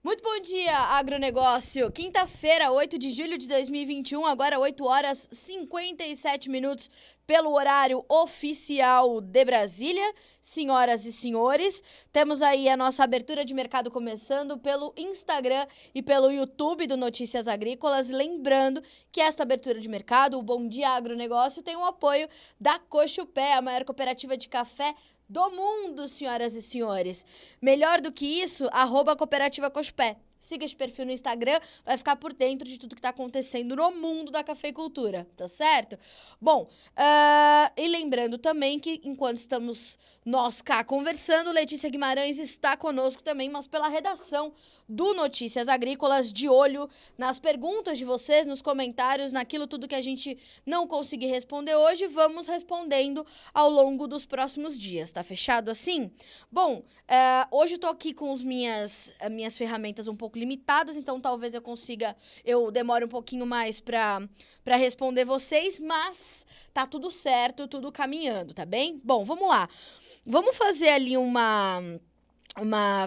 Muito bom dia, agronegócio. Quinta-feira, 8 de julho de 2021, agora 8 horas 57 minutos pelo horário oficial de Brasília. Senhoras e senhores, temos aí a nossa abertura de mercado começando pelo Instagram e pelo YouTube do Notícias Agrícolas. Lembrando que esta abertura de mercado, o Bom Dia Agronegócio, tem o apoio da Cochupé, a maior cooperativa de café do mundo, senhoras e senhores. Melhor do que isso, @cooperativa Cochupé. Siga esse perfil no Instagram, vai ficar por dentro de tudo que está acontecendo no mundo da cafeicultura, tá certo? Bom, e lembrando também que enquanto estamos nós cá conversando, Letícia Guimarães está conosco também, mas pela redação do Notícias Agrícolas, de olho nas perguntas de vocês, nos comentários, naquilo tudo que a gente não conseguir responder hoje, vamos respondendo ao longo dos próximos dias, tá fechado assim? Bom, hoje eu tô aqui com as minhas ferramentas um pouco limitadas, então talvez eu demore um pouquinho mais para responder vocês, mas tá tudo certo, tudo caminhando, tá bem? Bom, vamos lá. Vamos fazer ali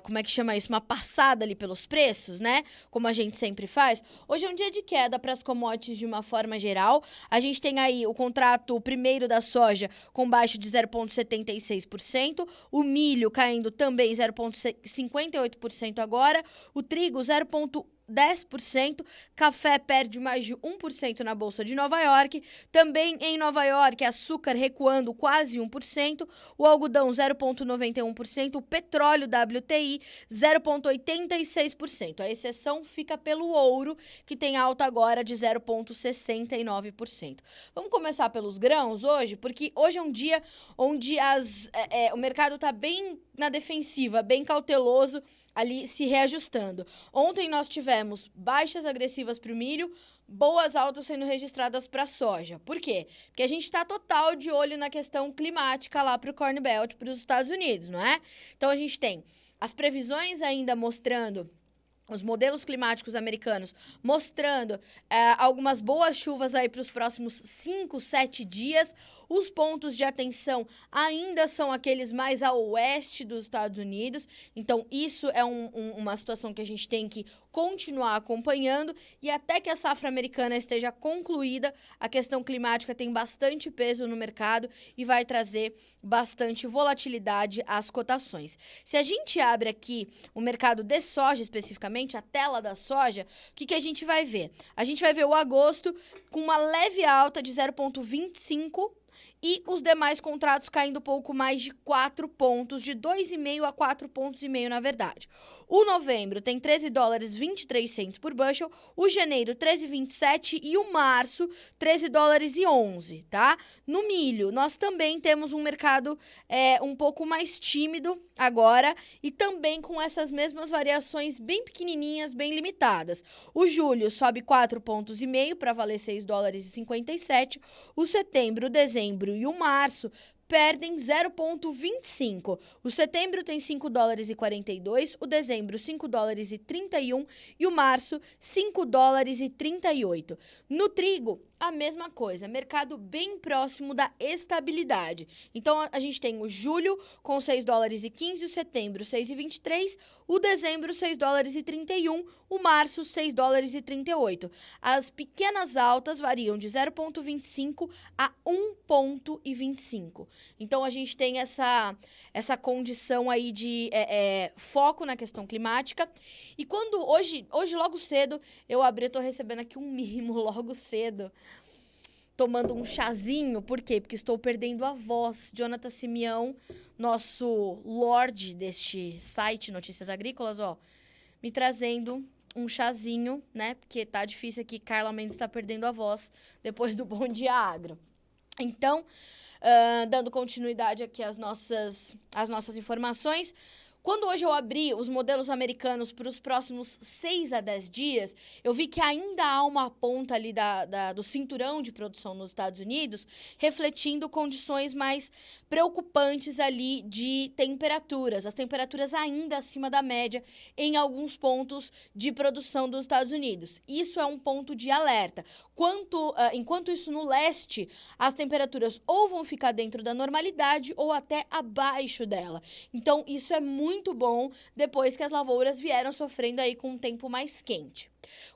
como é que chama isso? Uma passada ali pelos preços, né? Como a gente sempre faz. Hoje é um dia de queda para as commodities de uma forma geral. A gente tem aí o contrato primeiro da soja com baixa de 0,76%, o milho caindo também 0,58% agora, o trigo 0,10%, café perde mais de 1% na Bolsa de Nova York, também em Nova York, açúcar recuando quase 1%, o algodão 0,91%, o petróleo WTI 0,86%. A exceção fica pelo ouro, que tem alta agora de 0,69%. Vamos começar pelos grãos hoje, porque hoje é um dia onde o mercado está bem na defensiva, bem cauteloso, ali se reajustando. Ontem nós tivemos baixas agressivas para o milho, boas altas sendo registradas para a soja. Por quê? Porque a gente está total de olho na questão climática lá para o Corn Belt, para os Estados Unidos, não é? Então a gente tem as previsões ainda mostrando, os modelos climáticos americanos mostrando algumas boas chuvas aí para os próximos 5, 7 dias. Os pontos de atenção ainda são aqueles mais a oeste dos Estados Unidos. Então, isso é uma situação que a gente tem que continuar acompanhando. E até que a safra americana esteja concluída, a questão climática tem bastante peso no mercado e vai trazer bastante volatilidade às cotações. Se a gente abre aqui o mercado de soja especificamente, a tela da soja, o que a gente vai ver? A gente vai ver o agosto com uma leve alta de 0,25 e os demais contratos caindo pouco mais de 4 pontos, de 2,5 a 4,5 pontos, na verdade. O novembro tem $13,23 por bushel, o janeiro 13,27 e o março $13,11, tá? No milho, nós também temos um mercado um pouco mais tímido agora e também com essas mesmas variações bem pequenininhas, bem limitadas. O julho sobe 4,5 pontos para valer $6,57, o setembro, o dezembro e o março perdem 0,25. O setembro tem $5,42, o dezembro $5,31 e o março $5,38. No trigo, a mesma coisa, mercado bem próximo da estabilidade. Então, a gente tem o julho com $6,15, o setembro $6,23, o dezembro $6,31, o março $6,38. As pequenas altas variam de 0,25 a 1,25. Então, a gente tem essa condição aí de foco na questão climática. E quando hoje logo cedo, eu tô recebendo aqui um mimo logo cedo, tomando um chazinho. Por quê? Porque estou perdendo a voz. Jonathan Simeão, nosso lorde deste site Notícias Agrícolas, me trazendo um chazinho, né? Porque tá difícil aqui, Carla Mendes está perdendo a voz depois do Bom Dia Agro. Então, dando continuidade aqui às nossas informações, quando hoje eu abri os modelos americanos para os próximos 6 a 10 dias, eu vi que ainda há uma ponta ali do cinturão de produção nos Estados Unidos, refletindo condições mais preocupantes ali de temperaturas. As temperaturas ainda acima da média em alguns pontos de produção dos Estados Unidos. Isso é um ponto de alerta. Enquanto isso no leste, as temperaturas ou vão ficar dentro da normalidade ou até abaixo dela. Então, isso é muito muito bom depois que as lavouras vieram sofrendo aí com um tempo mais quente.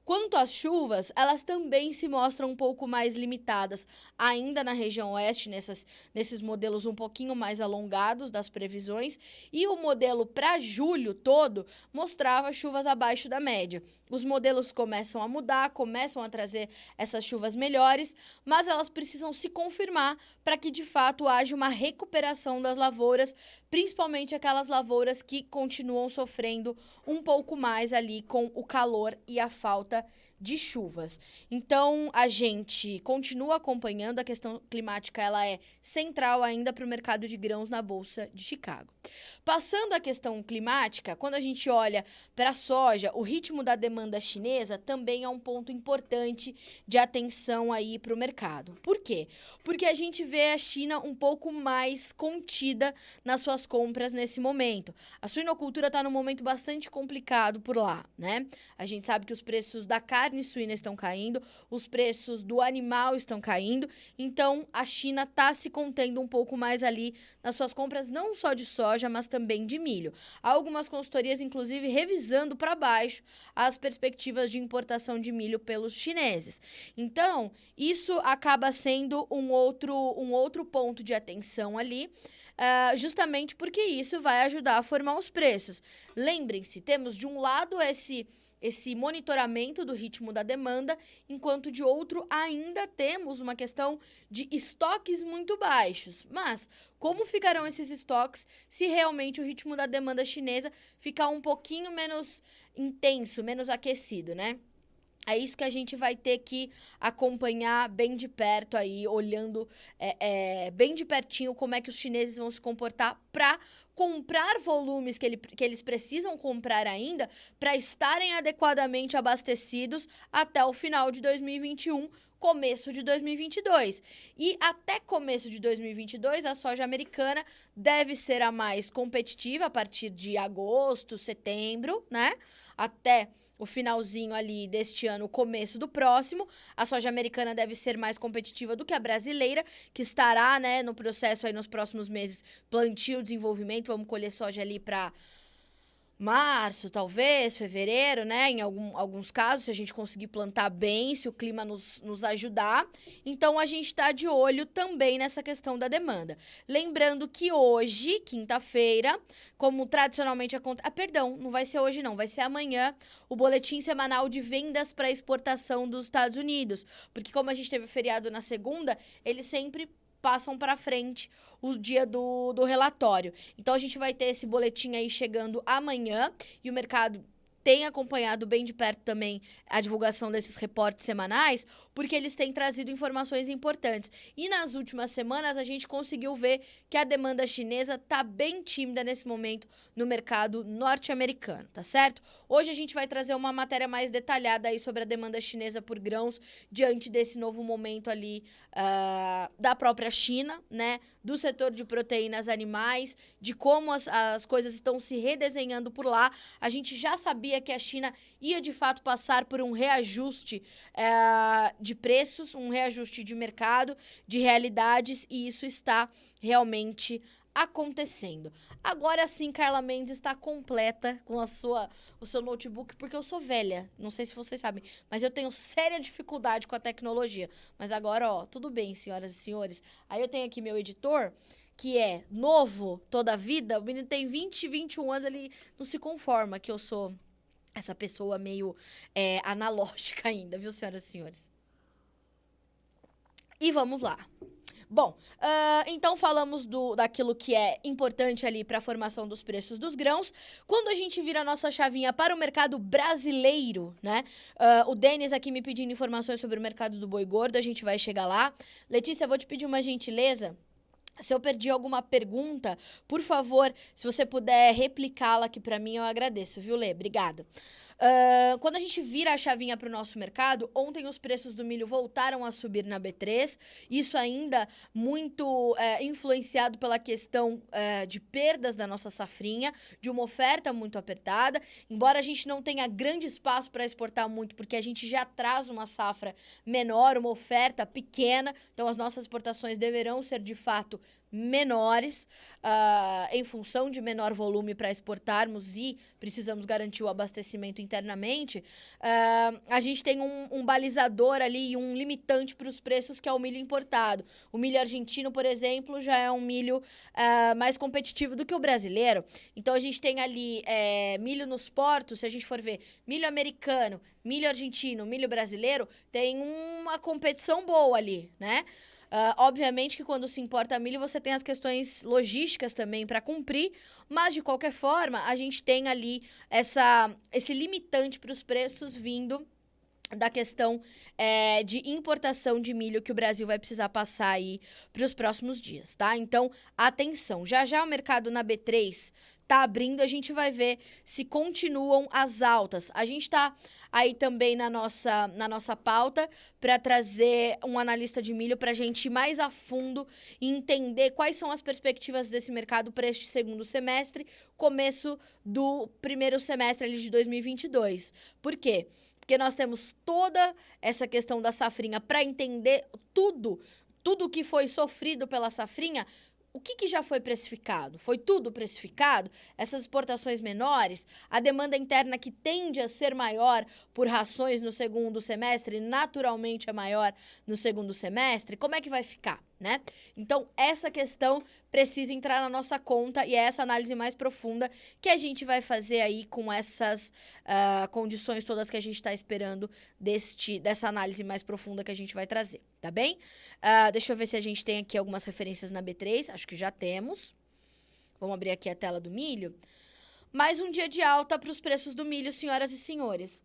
Quanto às chuvas, elas também se mostram um pouco mais limitadas ainda na região oeste, nesses modelos um pouquinho mais alongados das previsões, e o modelo para julho todo mostrava chuvas abaixo da média. Os modelos começam a mudar, começam a trazer essas chuvas melhores, mas elas precisam se confirmar para que de fato haja uma recuperação das lavouras, principalmente aquelas lavouras que continuam sofrendo um pouco mais ali com o calor e a falta de chuvas. Então, a gente continua acompanhando, a questão climática ela é central ainda para o mercado de grãos na Bolsa de Chicago. Passando a questão climática, quando a gente olha para a soja, o ritmo da demanda chinesa também é um ponto importante de atenção aí para o mercado. Por quê? Porque a gente vê a China um pouco mais contida nas suas compras nesse momento. A suinocultura está num momento bastante complicado por lá, né? A gente sabe que os preços da carne suína estão caindo, os preços do animal estão caindo, então a China está se contendo um pouco mais ali nas suas compras, não só de soja, mas também de milho. Há algumas consultorias, inclusive, revisando para baixo as perspectivas de importação de milho pelos chineses. Então, isso acaba sendo um outro ponto de atenção ali, justamente porque isso vai ajudar a formar os preços. Lembrem-se, temos de um lado esse monitoramento do ritmo da demanda, enquanto de outro ainda temos uma questão de estoques muito baixos. Mas como ficarão esses estoques se realmente o ritmo da demanda chinesa ficar um pouquinho menos intenso, menos aquecido, né? É isso que a gente vai ter que acompanhar bem de perto aí, olhando bem de pertinho como é que os chineses vão se comportar para comprar volumes que eles precisam comprar ainda para estarem adequadamente abastecidos até o final de 2021, começo de 2022. E até começo de 2022, a soja americana deve ser a mais competitiva a partir de agosto, setembro, né? Até o finalzinho ali deste ano, o começo do próximo. A soja americana deve ser mais competitiva do que a brasileira, que estará, né, no processo aí nos próximos meses, plantio, desenvolvimento. Vamos colher soja ali para março, talvez, fevereiro, né? Em alguns casos, se a gente conseguir plantar bem, se o clima nos ajudar. Então, a gente está de olho também nessa questão da demanda. Lembrando que hoje, quinta-feira, como tradicionalmente acontece... perdão, não vai ser hoje não, vai ser amanhã, o boletim semanal de vendas para exportação dos Estados Unidos. Porque como a gente teve feriado na segunda, eles sempre passam para frente o dia do relatório. Então, a gente vai ter esse boletim aí chegando amanhã e o mercado tem acompanhado bem de perto também a divulgação desses reportes semanais, porque eles têm trazido informações importantes. E nas últimas semanas, a gente conseguiu ver que a demanda chinesa está bem tímida nesse momento no mercado norte-americano, tá certo? Hoje a gente vai trazer uma matéria mais detalhada aí sobre a demanda chinesa por grãos diante desse novo momento ali da própria China, né? Do setor de proteínas animais, de como as coisas estão se redesenhando por lá. A gente já sabia que a China ia, de fato, passar por um reajuste de preços, um reajuste de mercado, de realidades, e isso está realmente acontecendo. Agora sim, Carla Mendes está completa com o seu notebook, porque eu sou velha, não sei se vocês sabem, mas eu tenho séria dificuldade com a tecnologia. Mas agora, ó, tudo bem, senhoras e senhores. Aí eu tenho aqui meu editor, que é novo toda a vida, o menino tem 20, 21 anos, ele não se conforma que eu sou essa pessoa meio analógica ainda, viu, senhoras e senhores? E vamos lá. Bom, então falamos daquilo que é importante ali para a formação dos preços dos grãos. Quando a gente vira a nossa chavinha para o mercado brasileiro, né? O Denis aqui me pedindo informações sobre o mercado do boi gordo, a gente vai chegar lá. Letícia, eu vou te pedir uma gentileza. Se eu perdi alguma pergunta, por favor, se você puder replicá-la aqui para mim, eu agradeço, viu, Lê? Obrigada. Quando a gente vira a chavinha para o nosso mercado, ontem os preços do milho voltaram a subir na B3, isso ainda muito influenciado pela questão de perdas da nossa safrinha, de uma oferta muito apertada, embora a gente não tenha grande espaço para exportar muito, porque a gente já traz uma safra menor, uma oferta pequena, então as nossas exportações deverão ser de fato menores, em função de menor volume para exportarmos e precisamos garantir o abastecimento internamente, a gente tem um balizador ali, um limitante para os preços, que é o milho importado. O milho argentino, por exemplo, já é um milho mais competitivo do que o brasileiro. Então, a gente tem ali milho nos portos, se a gente for ver milho americano, milho argentino, milho brasileiro, tem uma competição boa ali, né? Obviamente que quando se importa milho, você tem as questões logísticas também para cumprir, mas de qualquer forma, a gente tem ali esse limitante para os preços vindo da questão de importação de milho que o Brasil vai precisar passar aí para os próximos dias, tá? Então, atenção, já o mercado na B3 tá abrindo, a gente vai ver se continuam as altas. A gente tá aí também na nossa pauta para trazer um analista de milho para a gente ir mais a fundo e entender quais são as perspectivas desse mercado para este segundo semestre, começo do primeiro semestre ali de 2022. Por quê? Porque nós temos toda essa questão da safrinha para entender tudo que foi sofrido pela safrinha. O que já foi precificado? Foi tudo precificado? Essas exportações menores, a demanda interna que tende a ser maior por rações no segundo semestre, naturalmente é maior no segundo semestre, como é que vai ficar, né? Então, essa questão precisa entrar na nossa conta e é essa análise mais profunda que a gente vai fazer aí com essas condições todas que a gente está esperando dessa análise mais profunda que a gente vai trazer, tá bem? Deixa eu ver se a gente tem aqui algumas referências na B3, acho que já temos. Vamos abrir aqui a tela do milho. Mais um dia de alta para os preços do milho, senhoras e senhores.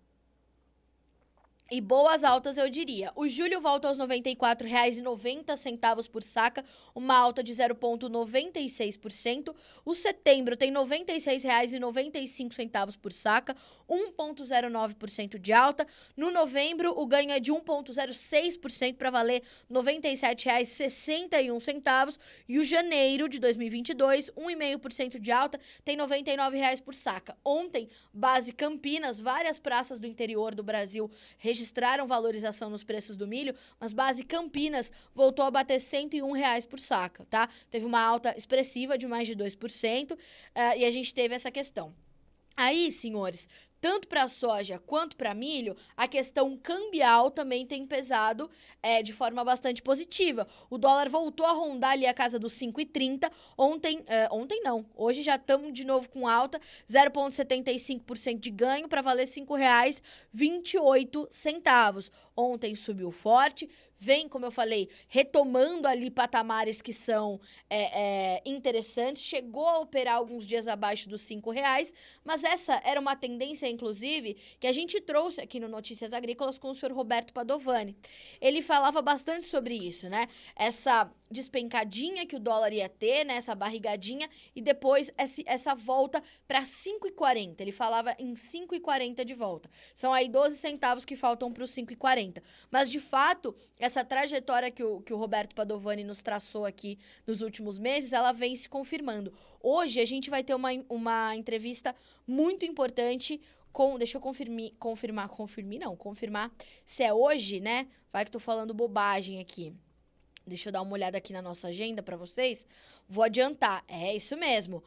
E boas altas, eu diria. O julho volta aos R$ 94,90 por saca, uma alta de 0,96%. O setembro tem R$ 96,95 por saca, 1,09% de alta. No novembro, o ganho é de 1,06% para valer R$ 97,61. E o janeiro de 2022, 1,5% de alta, tem R$ 99,00 por saca. Ontem, base Campinas, várias praças do interior do Brasil registraram valorização nos preços do milho, mas base Campinas voltou a bater R$ 101,00 por saca, tá? Teve uma alta expressiva de mais de 2%, e a gente teve essa questão. Aí, senhores, tanto para soja quanto para milho, a questão cambial também tem pesado de forma bastante positiva. O dólar voltou a rondar ali a casa dos 5,30. Ontem não, hoje já estamos de novo com alta, 0,75% de ganho para valer R$ 5,28. Ontem subiu forte, vem, como eu falei, retomando ali patamares que são interessantes, chegou a operar alguns dias abaixo dos R$ 5,00, mas essa era uma tendência, inclusive, que a gente trouxe aqui no Notícias Agrícolas com o senhor Roberto Padovani. Ele falava bastante sobre isso, né? Essa despencadinha que o dólar ia ter, né? Essa barrigadinha, e depois essa volta para 5,40. Ele falava em 5,40 de volta. São aí 12 centavos que faltam para os 5,40. Mas, de fato, essa trajetória que o Roberto Padovani nos traçou aqui nos últimos meses, ela vem se confirmando. Hoje, a gente vai ter uma entrevista muito importante com... Deixa eu confirmar se é hoje, né? Vai que eu tô falando bobagem aqui. Deixa eu dar uma olhada aqui na nossa agenda para vocês. Vou adiantar. É isso mesmo.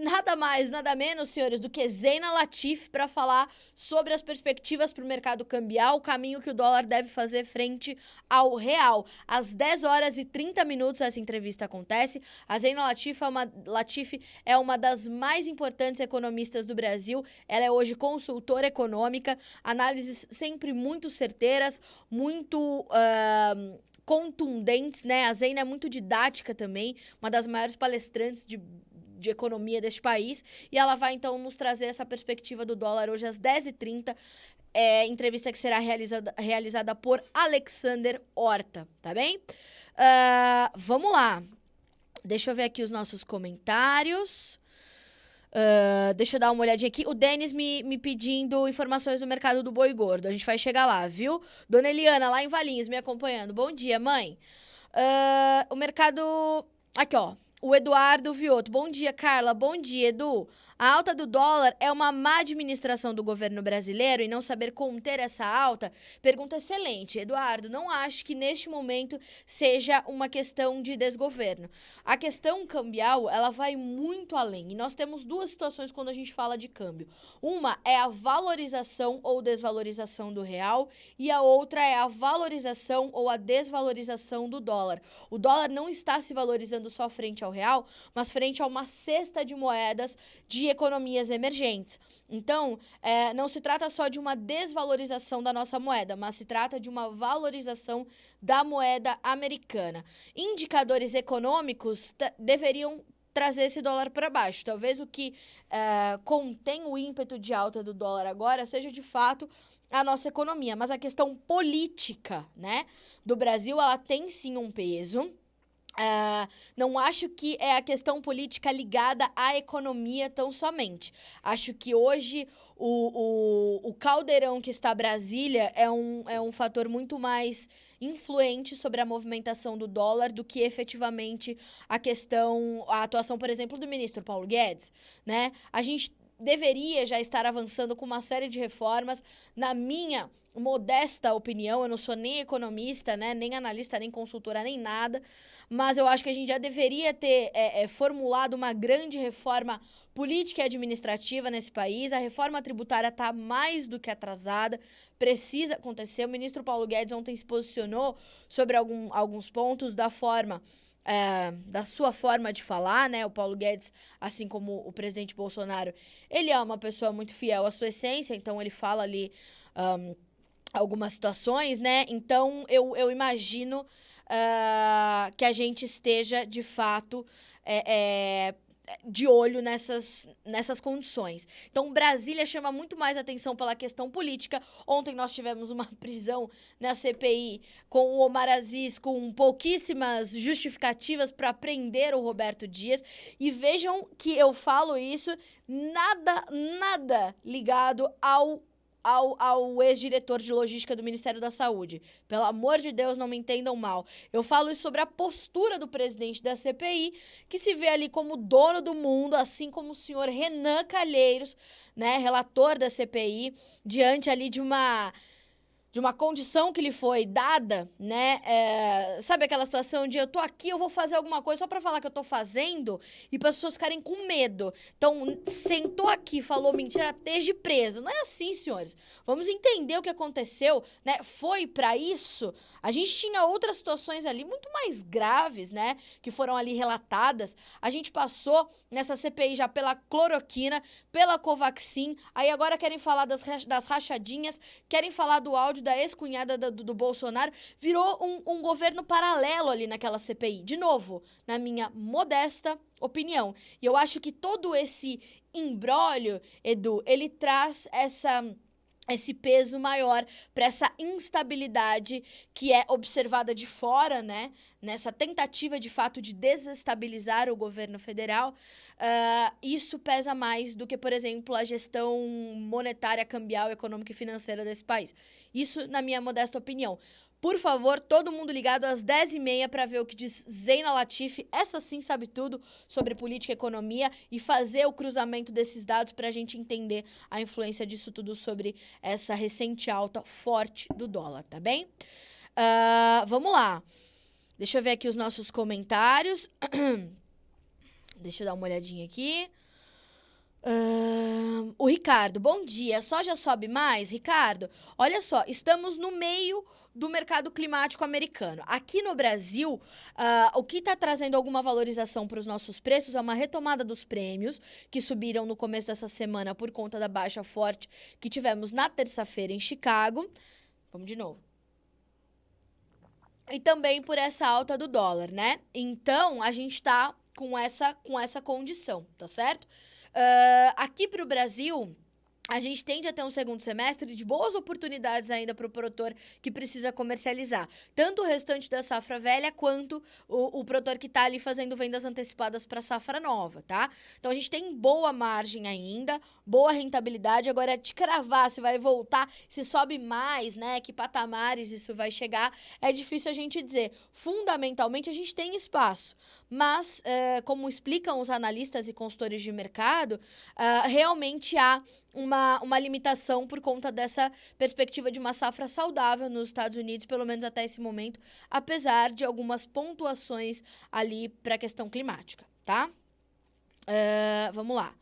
Nada mais, nada menos, senhores, do que Zeina Latif para falar sobre as perspectivas para o mercado cambial, o caminho que o dólar deve fazer frente ao real. Às 10h30 essa entrevista acontece. A Zeina Latif é uma das mais importantes economistas do Brasil. Ela é hoje consultora econômica, análises sempre muito certeiras, muito... contundentes, né? A Zeina é muito didática também, uma das maiores palestrantes de economia deste país, e ela vai, então, nos trazer essa perspectiva do dólar hoje às 10h30, entrevista que será realizada por Alexander Horta, tá bem? Vamos lá. Deixa eu ver aqui os nossos comentários. Deixa eu dar uma olhadinha aqui. O Denis me pedindo informações do mercado do boi gordo. A gente vai chegar lá, viu? Dona Eliana, lá em Valinhos, me acompanhando. Bom dia, mãe. O mercado... Aqui, ó. O Eduardo Vioto. Bom dia, Carla. Bom dia, Edu. A alta do dólar é uma má administração do governo brasileiro e não saber conter essa alta? Pergunta excelente. Eduardo, não acho que neste momento seja uma questão de desgoverno. A questão cambial, ela vai muito além. E nós temos duas situações quando a gente fala de câmbio. Uma é a valorização ou desvalorização do real e a outra é a valorização ou a desvalorização do dólar. O dólar não está se valorizando só frente ao real, mas frente a uma cesta de moedas de economias emergentes. Então, não se trata só de uma desvalorização da nossa moeda, mas se trata de uma valorização da moeda americana. Indicadores econômicos deveriam trazer esse dólar para baixo. Talvez o que contém o ímpeto de alta do dólar agora seja, de fato, a nossa economia. Mas a questão política, né, do Brasil, ela tem sim um peso. Não acho que é a questão política ligada à economia tão somente. Acho que hoje o caldeirão que está Brasília é um fator muito mais influente sobre a movimentação do dólar do que efetivamente a atuação, por exemplo, do ministro Paulo Guedes, né? A gente deveria já estar avançando com uma série de reformas. Na minha modesta opinião, eu não sou nem economista, né, nem analista, nem consultora, nem nada, mas eu acho que a gente já deveria ter formulado uma grande reforma política e administrativa nesse país. A reforma tributária está mais do que atrasada, precisa acontecer. O ministro Paulo Guedes ontem se posicionou sobre alguns pontos da sua forma de falar, né? O Paulo Guedes, assim como o presidente Bolsonaro, ele é uma pessoa muito fiel à sua essência, então ele fala ali algumas situações, né? Então, eu imagino que a gente esteja, de fato, de olho nessas condições. Então, Brasília chama muito mais atenção pela questão política. Ontem nós tivemos uma prisão na CPI com o Omar Aziz, com pouquíssimas justificativas para prender o Roberto Dias. E vejam que eu falo isso, nada ligado ao ex-diretor de logística do Ministério da Saúde. Pelo amor de Deus, não me entendam mal. Eu falo isso sobre a postura do presidente da CPI, que se vê ali como dono do mundo, assim como o senhor Renan Calheiros, né, relator da CPI, diante ali de uma condição que lhe foi dada, né? Sabe aquela situação de eu tô aqui, eu vou fazer alguma coisa só pra falar que eu tô fazendo e para as pessoas ficarem com medo. Então, sentou aqui, falou mentira, esteja preso. Não é assim, senhores. Vamos entender o que aconteceu, né? Foi pra isso. A gente tinha outras situações ali muito mais graves, né? Que foram ali relatadas. A gente passou nessa CPI já pela cloroquina, pela Covaxin, aí agora querem falar das rachadinhas, querem falar do áudio da ex-cunhada do Bolsonaro. Virou um governo paralelo ali naquela CPI. De novo, na minha modesta opinião. E eu acho que todo esse imbróglio, Edu, ele traz esse peso maior para essa instabilidade que é observada de fora, né? Nessa tentativa, de fato, de desestabilizar o governo federal. Isso pesa mais do que, por exemplo, a gestão monetária, cambial, econômica e financeira desse país. Isso, na minha modesta opinião. Por favor, todo mundo ligado às 10h30 para ver o que diz Zeina Latifi. Essa sim sabe tudo sobre política e economia e fazer o cruzamento desses dados para a gente entender a influência disso tudo sobre essa recente alta forte do dólar, tá bem? Vamos lá. Deixa eu ver aqui os nossos comentários. Deixa eu dar uma olhadinha aqui. O Ricardo, bom dia. A soja sobe mais? Ricardo, olha só, estamos no meio do mercado climático americano. Aqui no Brasil, o que está trazendo alguma valorização para os nossos preços é uma retomada dos prêmios, que subiram no começo dessa semana por conta da baixa forte que tivemos na terça-feira em Chicago. Vamos de novo. E também por essa alta do dólar, né? Então, a gente está com essa condição, tá certo? Aqui para o Brasil, a gente tende a ter um segundo semestre de boas oportunidades ainda para o produtor que precisa comercializar. Tanto o restante da safra velha, quanto o produtor que está ali fazendo vendas antecipadas para a safra nova, tá? Então, a gente tem boa margem ainda, boa rentabilidade. Agora, te cravar se vai voltar, se sobe mais, né? Que patamares isso vai chegar, é difícil a gente dizer. Fundamentalmente, a gente tem espaço. Mas, como explicam os analistas e consultores de mercado, realmente há uma limitação por conta dessa perspectiva de uma safra saudável nos Estados Unidos, pelo menos até esse momento, apesar de algumas pontuações ali para a questão climática, tá? Vamos lá.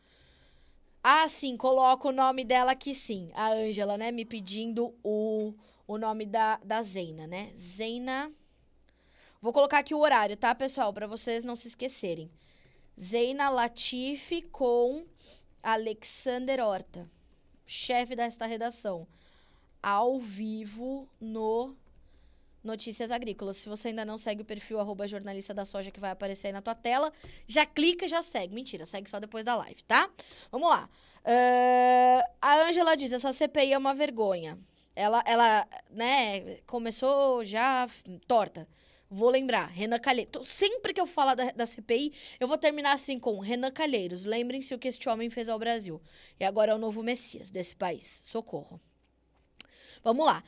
Ah, sim, coloca o nome dela aqui, sim. A Ângela, né, me pedindo o nome da Zeina, né? Zeina. Vou colocar aqui o horário, tá, pessoal? Para vocês não se esquecerem. Zeina Latifi com Alexander Horta, chefe desta redação, ao vivo no Notícias Agrícolas. Se você ainda não segue o perfil @jornalista da soja que vai aparecer aí na tua tela, já clica e já segue. Mentira, segue só depois da live, tá? Vamos lá. A Ângela diz, essa CPI é uma vergonha. Ela, né, começou já torta. Vou lembrar, Renan Calheiros. Sempre que eu falar da CPI, eu vou terminar assim com Renan Calheiros. Lembrem-se o que este homem fez ao Brasil. E agora é o novo Messias desse país. Socorro. Vamos lá.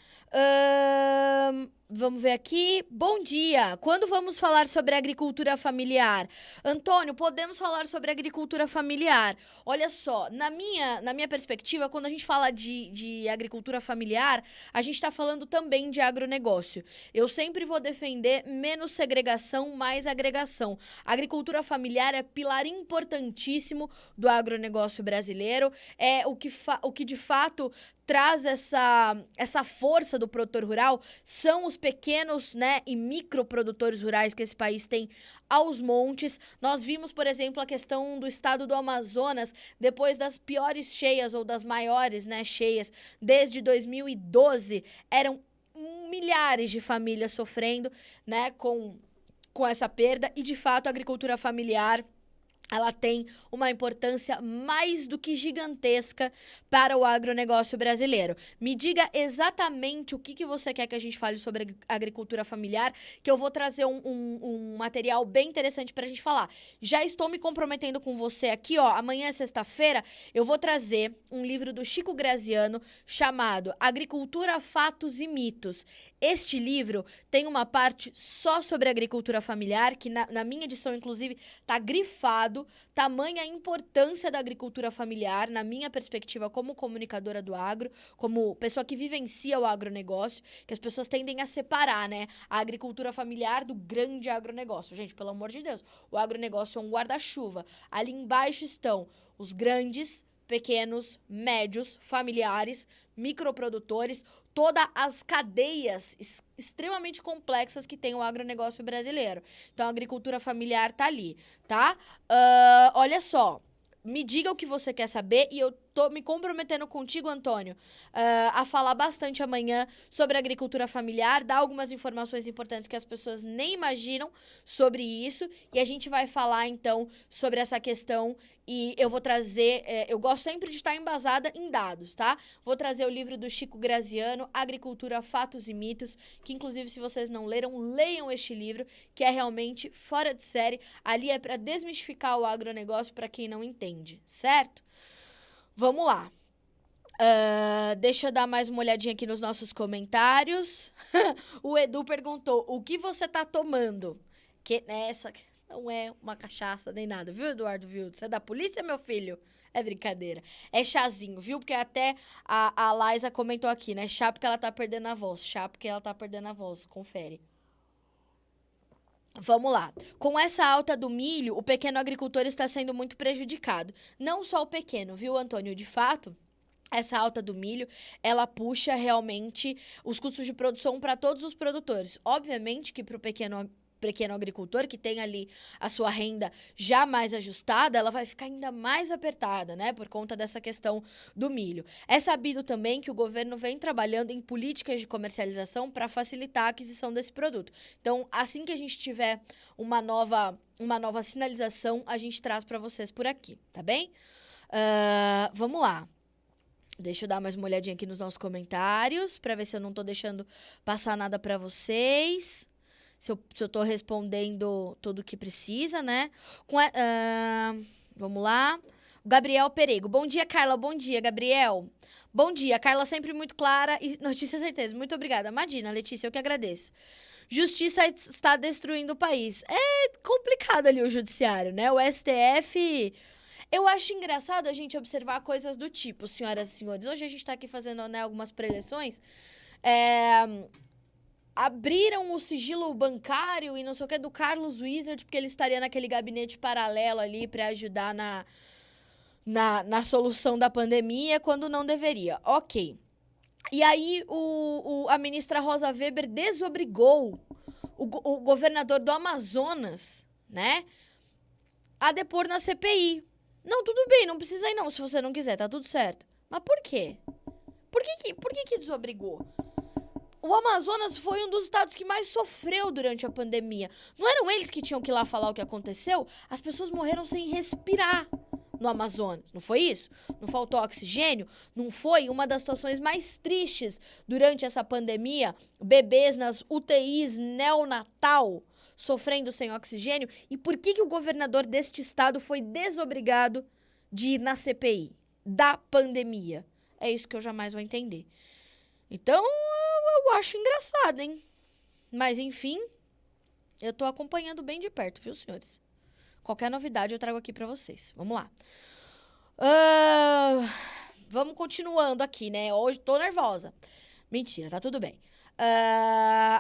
Vamos ver aqui. Bom dia. Quando vamos falar sobre agricultura familiar? Antônio, podemos falar sobre agricultura familiar. Olha só, na minha perspectiva, quando a gente fala de agricultura familiar, a gente está falando também de agronegócio. Eu sempre vou defender menos segregação, mais agregação. A agricultura familiar é pilar importantíssimo do agronegócio brasileiro. É o que de fato traz essa força do produtor rural são os pequenos, né, e microprodutores rurais que esse país tem aos montes. Nós vimos, por exemplo, a questão do estado do Amazonas, depois das piores cheias ou das maiores, né, cheias desde 2012, eram milhares de famílias sofrendo, né, com essa perda, e de fato a agricultura familiar ela tem uma importância mais do que gigantesca para o agronegócio brasileiro. Me diga exatamente o que você quer que a gente fale sobre agricultura familiar, que eu vou trazer um material bem interessante para a gente falar. Já estou me comprometendo com você aqui, ó. Amanhã é sexta-feira, eu vou trazer um livro do Chico Graziano chamado Agricultura, Fatos e Mitos. Este livro tem uma parte só sobre agricultura familiar, que na minha edição, inclusive, está grifado. Tamanha a importância da agricultura familiar, na minha perspectiva como comunicadora do agro, como pessoa que vivencia o agronegócio, que as pessoas tendem a separar, né, a agricultura familiar do grande agronegócio. Gente, pelo amor de Deus, o agronegócio é um guarda-chuva. Ali embaixo estão os grandes, pequenos, médios, familiares, microprodutores, todas as cadeias extremamente complexas que tem o agronegócio brasileiro. Então, a agricultura familiar tá ali, tá? Olha só, me diga o que você quer saber e eu tô me comprometendo contigo, Antônio, a falar bastante amanhã sobre agricultura familiar, dar algumas informações importantes que as pessoas nem imaginam sobre isso, e a gente vai falar, então, sobre essa questão, e eu vou trazer, eu gosto sempre de estar embasada em dados, tá? Vou trazer o livro do Chico Graziano, Agricultura, Fatos e Mitos, que, inclusive, se vocês não leram, leiam este livro, que é realmente fora de série. Ali é para desmistificar o agronegócio para quem não entende, certo? Vamos lá. Deixa eu dar mais uma olhadinha aqui nos nossos comentários. O Edu perguntou, o que você tá tomando? Que essa não é uma cachaça nem nada, viu, Eduardo Vildo? Você é da polícia, meu filho? É brincadeira. É chazinho, viu? Porque até a Laisa comentou aqui, né? Chá porque ela tá perdendo a voz. Chá porque ela tá perdendo a voz. Confere. Vamos lá. Com essa alta do milho, o pequeno agricultor está sendo muito prejudicado. Não só o pequeno, viu, Antônio? De fato, essa alta do milho, ela puxa realmente os custos de produção para todos os produtores. Obviamente que para o pequeno agricultor, que tem ali a sua renda já mais ajustada, ela vai ficar ainda mais apertada, né, por conta dessa questão do milho. É sabido também que o governo vem trabalhando em políticas de comercialização para facilitar a aquisição desse produto. Então, assim que a gente tiver uma nova sinalização, a gente traz para vocês por aqui, tá bem? Vamos lá. Deixa eu dar mais uma olhadinha aqui nos nossos comentários, pra ver se eu não tô deixando passar nada pra vocês. Se eu tô respondendo tudo o que precisa, né? Vamos lá. O Gabriel Perego. Bom dia, Carla. Bom dia, Gabriel. Bom dia. Carla sempre muito clara e notícia certeza. Muito obrigada. Imagina, Letícia, eu que agradeço. Justiça está destruindo o país. É complicado ali o judiciário, né? O STF... Eu acho engraçado a gente observar coisas do tipo, senhoras e senhores. Hoje a gente tá aqui fazendo, né, algumas preleções. Abriram o sigilo bancário e não sei o que do Carlos Wizard, porque ele estaria naquele gabinete paralelo ali para ajudar na solução da pandemia, quando não deveria. Ok. E aí a ministra Rosa Weber desobrigou o governador do Amazonas, né, a depor na CPI. Não, tudo bem, não precisa ir não, se você não quiser, tá tudo certo. Mas por quê? Por que desobrigou? O Amazonas foi um dos estados que mais sofreu durante a pandemia. Não eram eles que tinham que ir lá falar o que aconteceu? As pessoas morreram sem respirar no Amazonas. Não foi isso? Não faltou oxigênio? Não foi uma das situações mais tristes durante essa pandemia? Bebês nas UTIs neonatal sofrendo sem oxigênio? E por que o governador deste estado foi desobrigado de ir na CPI da pandemia? É isso que eu jamais vou entender. Então, eu acho engraçado, hein? Mas, enfim, eu tô acompanhando bem de perto, viu, senhores? Qualquer novidade eu trago aqui pra vocês. Vamos lá. Vamos continuando aqui, né? Hoje tô nervosa. Mentira, tá tudo bem.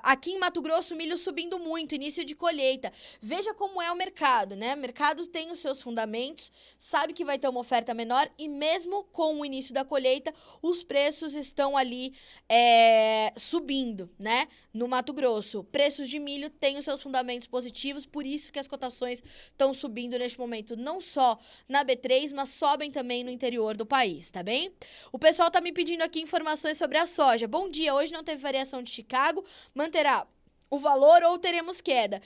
Aqui em Mato Grosso, o milho subindo muito, início de colheita. Veja como é o mercado, né? O mercado tem os seus fundamentos, sabe que vai ter uma oferta menor e mesmo com o início da colheita, os preços estão ali subindo, né? No Mato Grosso, preços de milho têm os seus fundamentos positivos, por isso que as cotações estão subindo neste momento, não só na B3, mas sobem também no interior do país, tá bem? O pessoal tá me pedindo aqui informações sobre a soja. Bom dia, hoje não teve variação de Chicago, manterá o valor ou teremos queda?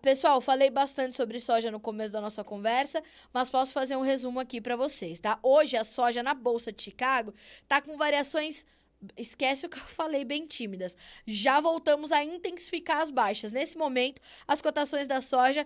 Pessoal, falei bastante sobre soja no começo da nossa conversa, mas posso fazer um resumo aqui para vocês, tá? Hoje a soja na Bolsa de Chicago tá com variações... Esquece o que eu falei, bem tímidas. Já voltamos a intensificar as baixas. Nesse momento, as cotações da soja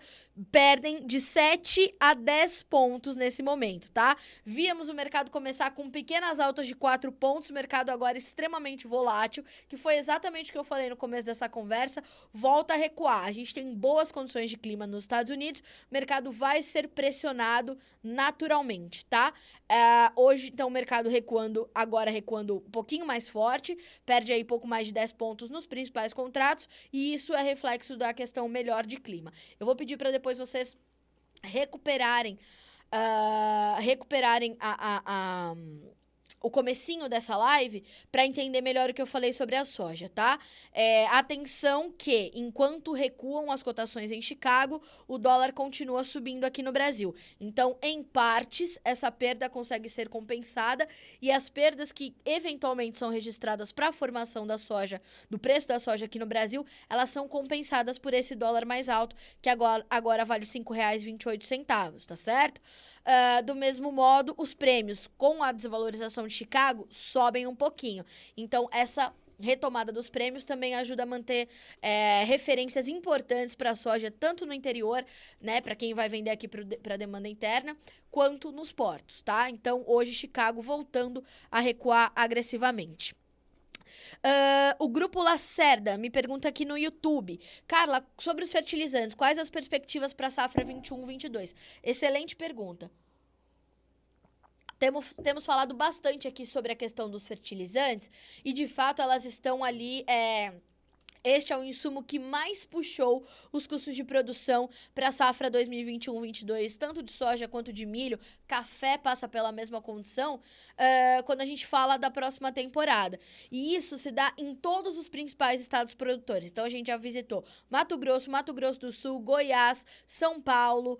perdem de 7 a 10 pontos nesse momento, tá? Víamos o mercado começar com pequenas altas de 4 pontos, o mercado agora extremamente volátil, que foi exatamente o que eu falei no começo dessa conversa, volta a recuar. A gente tem boas condições de clima nos Estados Unidos, o mercado vai ser pressionado naturalmente, tá? Hoje, então, o mercado agora recuando um pouquinho mais forte, perde aí pouco mais de 10 pontos nos principais contratos, e isso é reflexo da questão melhor de clima. Eu vou pedir para depois vocês recuperarem o comecinho dessa live para entender melhor o que eu falei sobre a soja, tá? Atenção que, enquanto recuam as cotações em Chicago, o dólar continua subindo aqui no Brasil. Então, em partes, essa perda consegue ser compensada e as perdas que eventualmente são registradas para a formação da soja, do preço da soja aqui no Brasil, elas são compensadas por esse dólar mais alto, que agora vale R$ 5,28, tá certo? Do mesmo modo, os prêmios com a desvalorização de Chicago sobem um pouquinho. Então, essa retomada dos prêmios também ajuda a manter referências importantes para a soja, tanto no interior, né, para quem vai vender aqui para demanda interna, quanto nos portos, tá? Então, hoje, Chicago voltando a recuar agressivamente. O Grupo Lacerda me pergunta aqui no YouTube. Carla, sobre os fertilizantes, quais as perspectivas para a safra 21-22? Excelente pergunta. Temos falado bastante aqui sobre a questão dos fertilizantes e, de fato, elas estão ali... Este é o insumo que mais puxou os custos de produção para a safra 2021-22, tanto de soja quanto de milho. Café passa pela mesma condição quando a gente fala da próxima temporada. E isso se dá em todos os principais estados produtores. Então, a gente já visitou Mato Grosso do Sul, Goiás, São Paulo,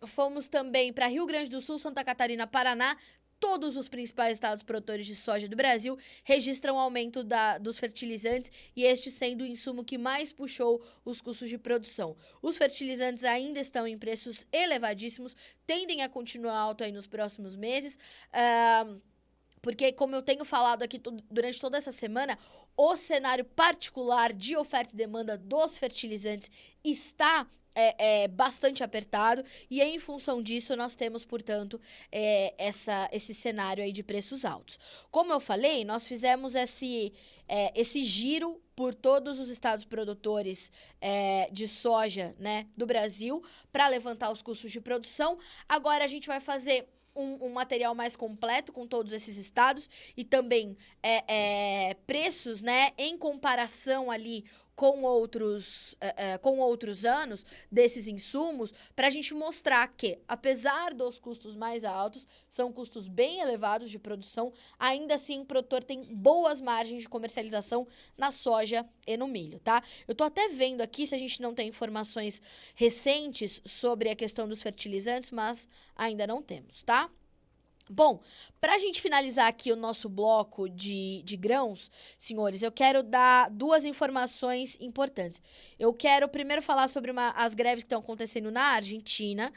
fomos também para Rio Grande do Sul, Santa Catarina, Paraná. todos os principais estados produtores de soja do Brasil registram aumento dos fertilizantes e este sendo o insumo que mais puxou os custos de produção. Os fertilizantes ainda estão em preços elevadíssimos, tendem a continuar alto aí nos próximos meses, porque, como eu tenho falado aqui durante toda essa semana, o cenário particular de oferta e demanda dos fertilizantes está bastante apertado e em função disso nós temos, portanto, esse cenário aí de preços altos. Como eu falei, nós fizemos esse giro por todos os estados produtores de soja, né, do Brasil para levantar os custos de produção. Agora a gente vai fazer um material mais completo com todos esses estados e também preços, né, em comparação ali com outros anos desses insumos, para a gente mostrar que, apesar dos custos mais altos, são custos bem elevados de produção, ainda assim o produtor tem boas margens de comercialização na soja e no milho, tá? Eu tô até vendo aqui se a gente não tem informações recentes sobre a questão dos fertilizantes, mas ainda não temos, tá? Bom, para a gente finalizar aqui o nosso bloco de grãos, senhores, eu quero dar duas informações importantes. Eu quero primeiro falar sobre as greves que estão acontecendo na Argentina.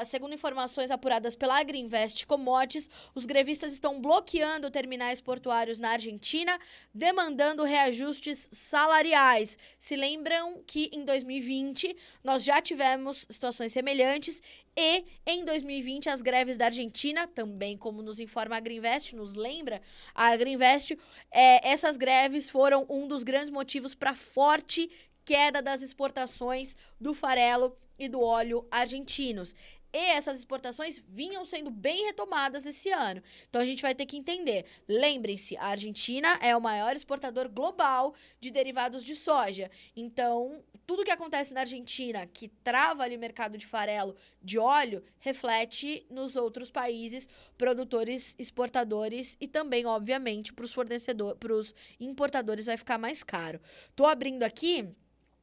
Segundo informações apuradas pela Agriinvest Commodities, os grevistas estão bloqueando terminais portuários na Argentina, demandando reajustes salariais. Se lembram que em 2020 nós já tivemos situações semelhantes e em 2020 as greves da Argentina, também como nos informa a Agriinvest, nos lembra a Agriinvest, essas greves foram um dos grandes motivos para a forte queda das exportações do farelo e do óleo argentinos. E essas exportações vinham sendo bem retomadas esse ano. Então, a gente vai ter que entender. Lembrem-se, a Argentina é o maior exportador global de derivados de soja. Então, tudo que acontece na Argentina, que trava ali o mercado de farelo, de óleo, reflete nos outros países produtores, exportadores e também, obviamente, para os fornecedores, para os importadores vai ficar mais caro. Tô abrindo aqui.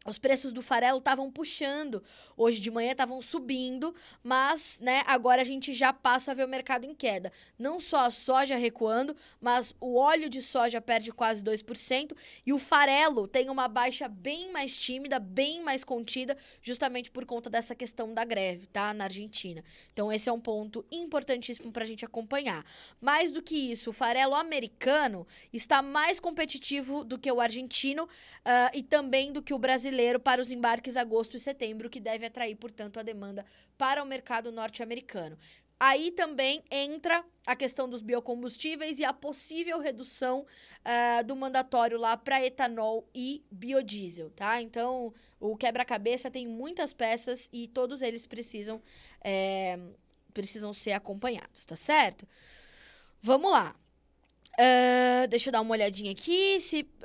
Os preços do farelo estavam puxando, hoje de manhã estavam subindo, mas, né, agora a gente já passa a ver o mercado em queda. Não só a soja recuando, mas o óleo de soja perde quase 2% e o farelo tem uma baixa bem mais tímida, bem mais contida, justamente por conta dessa questão da greve, tá, na Argentina. Então esse é um ponto importantíssimo para a gente acompanhar. Mais do que isso, o farelo americano está mais competitivo do que o argentino e também do que o brasileiro para os embarques agosto e setembro, que deve atrair, portanto, a demanda para o mercado norte-americano. Aí também entra a questão dos biocombustíveis e a possível redução do mandatório lá para etanol e biodiesel, tá? Então, o quebra-cabeça tem muitas peças e todos eles precisam ser acompanhados, tá certo? Vamos lá. Deixa eu dar uma olhadinha aqui.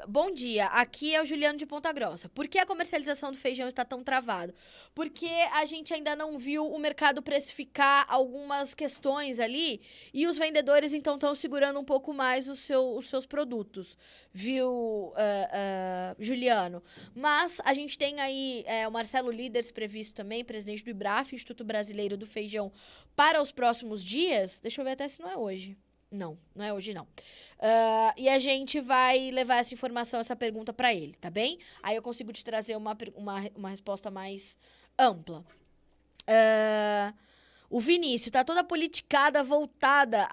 Bom dia, aqui é o Juliano de Ponta Grossa. Por que a comercialização do feijão está tão travado? Porque a gente ainda não viu o mercado precificar algumas questões ali e os vendedores então estão segurando um pouco mais os seus produtos, viu, Juliano? Mas a gente tem aí o Marcelo Líderes previsto também, presidente do IBRAF, Instituto Brasileiro do Feijão, para os próximos dias. Deixa eu ver até se não é hoje. Não é hoje não. E a gente vai levar essa informação, essa pergunta para ele, tá bem? Aí eu consigo te trazer uma resposta mais ampla. O Vinícius, tá toda politicada voltada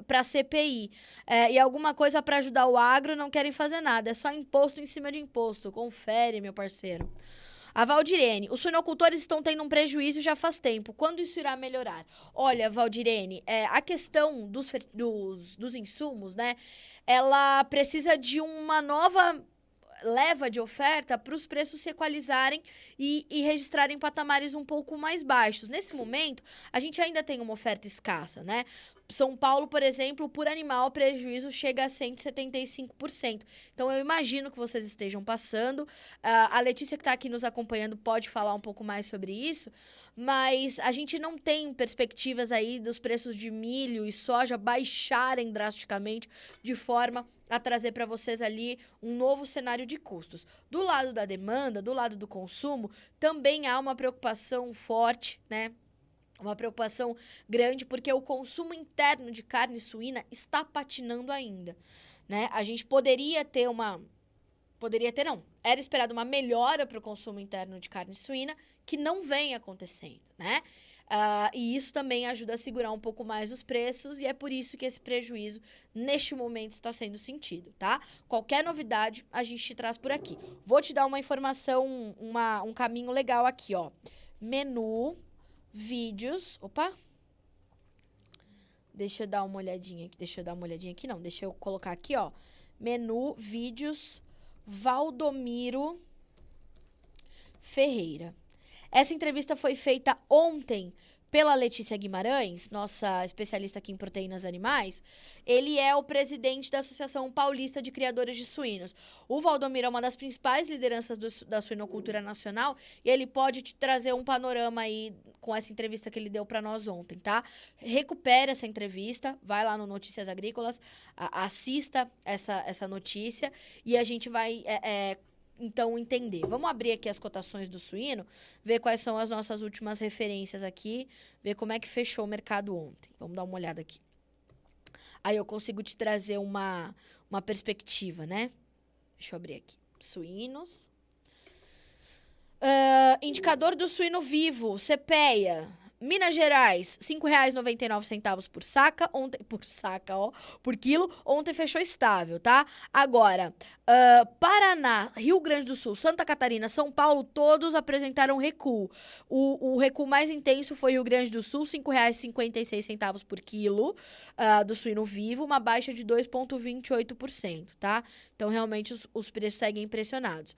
para a CPI. E alguma coisa para ajudar o agro, não querem fazer nada. É só imposto em cima de imposto. Confere, meu parceiro. A Valdirene, os suinocultores estão tendo um prejuízo já faz tempo. Quando isso irá melhorar? Olha, Valdirene, a questão dos insumos, né? Ela precisa de uma nova leva de oferta para os preços se equalizarem e registrarem patamares um pouco mais baixos. Nesse momento, a gente ainda tem uma oferta escassa, né? São Paulo, por exemplo, por animal, o prejuízo chega a 175%. Então, eu imagino que vocês estejam passando. A Letícia, que está aqui nos acompanhando, pode falar um pouco mais sobre isso. Mas a gente não tem perspectivas aí dos preços de milho e soja baixarem drasticamente de forma a trazer para vocês ali um novo cenário de custos. Do lado da demanda, do lado do consumo, também há uma preocupação forte, né? Uma preocupação grande, porque o consumo interno de carne suína está patinando ainda, né? A gente poderia ter não. Era esperado uma melhora para o consumo interno de carne suína, que não vem acontecendo, né? E isso também ajuda a segurar um pouco mais os preços, e é por isso que esse prejuízo, neste momento, está sendo sentido, tá? Qualquer novidade, a gente te traz por aqui. Vou te dar uma informação, um caminho legal aqui, ó. Menu, vídeos... Opa! Deixa eu dar uma olhadinha aqui. Não, deixa eu colocar aqui, ó. Menu, vídeos... Valdomiro Ferreira. Essa entrevista foi feita ontem pela Letícia Guimarães, nossa especialista aqui em proteínas animais. Ele é o presidente da Associação Paulista de Criadores de Suínos. O Valdomiro é uma das principais lideranças da suinocultura nacional, e ele pode te trazer um panorama aí com essa entrevista que ele deu para nós ontem, tá? Recupere essa entrevista, vai lá no Notícias Agrícolas, assista essa notícia, e a gente vai... então, entender. Vamos abrir aqui as cotações do suíno, ver quais são as nossas últimas referências aqui, ver como é que fechou o mercado ontem. Vamos dar uma olhada aqui. Aí eu consigo te trazer uma perspectiva, né? Deixa eu abrir aqui. Suínos. Indicador do suíno vivo, CPEA. Minas Gerais, R$ 5,99 por saca, por quilo. Ontem fechou estável, tá? Agora, Paraná, Rio Grande do Sul, Santa Catarina, São Paulo, todos apresentaram recuo. O recuo mais intenso foi Rio Grande do Sul, R$ 5,56 por quilo do suíno vivo, uma baixa de 2,28%, tá? Então, realmente, os preços seguem impressionados.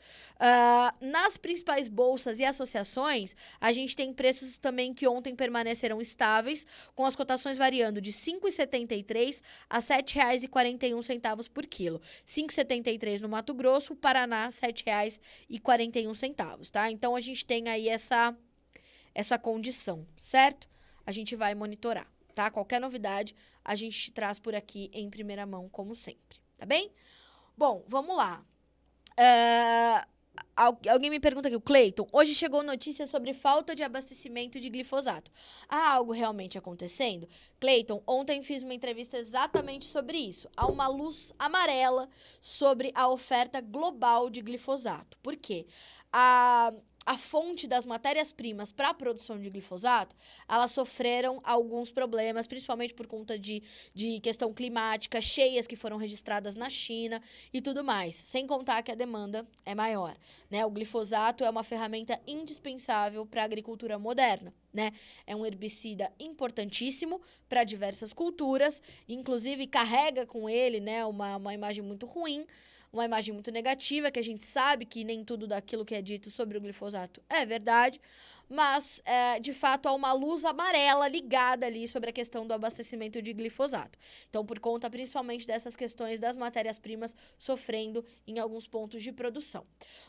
Nas principais bolsas e associações, a gente tem preços também que ontem permaneceram estáveis, com as cotações variando de R$ 5,73 a R$ 7,41 por quilo. R$ 5,73 no Mato Grosso, Paraná, R$ 7,41, tá? Então, a gente tem aí essa condição, certo? A gente vai monitorar, tá? Qualquer novidade, a gente traz por aqui em primeira mão, como sempre, tá bem? Bom, vamos lá. Alguém me pergunta aqui, o Cleiton, hoje chegou notícia sobre falta de abastecimento de glifosato. Há algo realmente acontecendo? Cleiton, ontem fiz uma entrevista exatamente sobre isso. Há uma luz amarela sobre a oferta global de glifosato. Por quê? A fonte das matérias-primas para a produção de glifosato, elas sofreram alguns problemas, principalmente por conta de questão climática, cheias que foram registradas na China e tudo mais. Sem contar que a demanda é maior, né? O glifosato é uma ferramenta indispensável para a agricultura moderna, né? É um herbicida importantíssimo para diversas culturas, inclusive carrega com ele, né, uma imagem muito ruim, uma imagem muito negativa, que a gente sabe que nem tudo daquilo que é dito sobre o glifosato é verdade, mas, de fato, há uma luz amarela ligada ali sobre a questão do abastecimento de glifosato. Então, por conta principalmente dessas questões das matérias-primas sofrendo em alguns pontos de produção.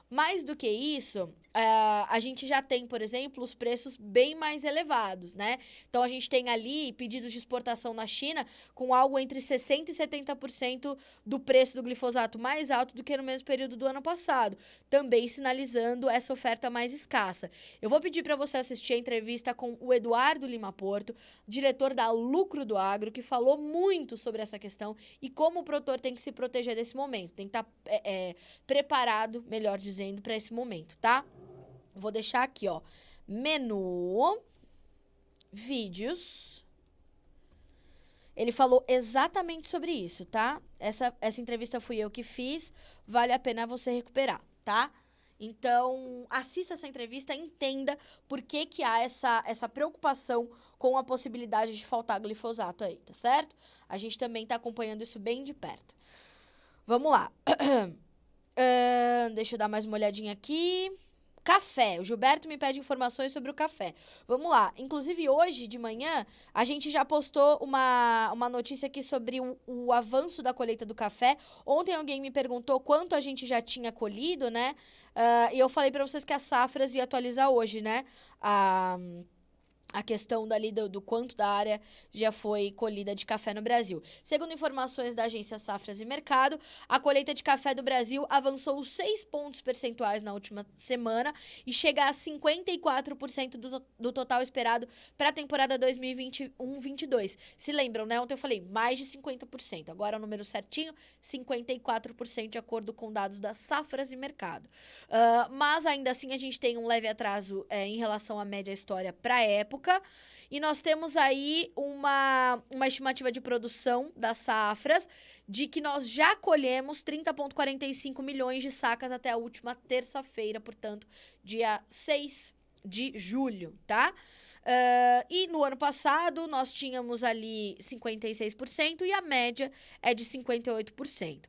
Mais do que isso, a gente já tem, por exemplo, os preços bem mais elevados, né? Então, a gente tem ali pedidos de exportação na China com algo entre 60% e 70% do preço do glifosato mais alto do que no mesmo período do ano passado, também sinalizando essa oferta mais escassa. Eu vou pedir para você assistir a entrevista com o Eduardo Lima Porto, diretor da Lucro do Agro, que falou muito sobre essa questão e como o produtor tem que se proteger desse momento, tem que estar preparado, melhor dizendo, para esse momento, tá? Vou deixar aqui, ó, menu, vídeos. Ele falou exatamente sobre isso, tá? Essa entrevista fui eu que fiz, vale a pena você recuperar, tá? Então, assista essa entrevista, entenda por que há essa preocupação com a possibilidade de faltar glifosato aí, tá certo? A gente também tá acompanhando isso bem de perto. Vamos lá. Deixa eu dar mais uma olhadinha aqui. Café. O Gilberto me pede informações sobre o café. Vamos lá. Inclusive, hoje de manhã, a gente já postou uma notícia aqui sobre o avanço da colheita do café. Ontem alguém me perguntou quanto a gente já tinha colhido, né? E eu falei para vocês que as safras ia atualizar hoje, né? a questão dali do quanto da área já foi colhida de café no Brasil. Segundo informações da agência Safras e Mercado, a colheita de café do Brasil avançou 6 pontos percentuais na última semana e chega a 54% do total esperado para a temporada 2021-22. Se lembram, né? Ontem eu falei mais de 50%. Agora o número certinho, 54% de acordo com dados da Safras e Mercado. Mas ainda assim a gente tem um leve atraso em relação à média história para a época. E nós temos aí uma estimativa de produção das safras de que nós já colhemos 30,45 milhões de sacas até a última terça-feira, portanto, dia 6 de julho, tá? E no ano passado nós tínhamos ali 56% e a média é de 58%.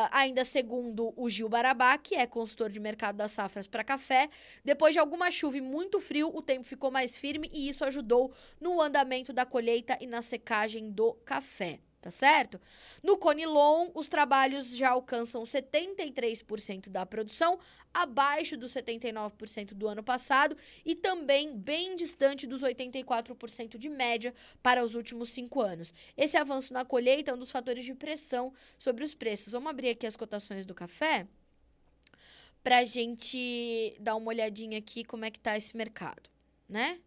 Ainda segundo o Gil Barabá, que é consultor de mercado das safras para café, depois de alguma chuva e muito frio, o tempo ficou mais firme e isso ajudou no andamento da colheita e na secagem do café. Tá certo? No Conilon, os trabalhos já alcançam 73% da produção, abaixo dos 79% do ano passado e também bem distante dos 84% de média para os últimos 5 anos. Esse avanço na colheita é um dos fatores de pressão sobre os preços. Vamos abrir aqui as cotações do café para a gente dar uma olhadinha aqui como é que tá esse mercado, né?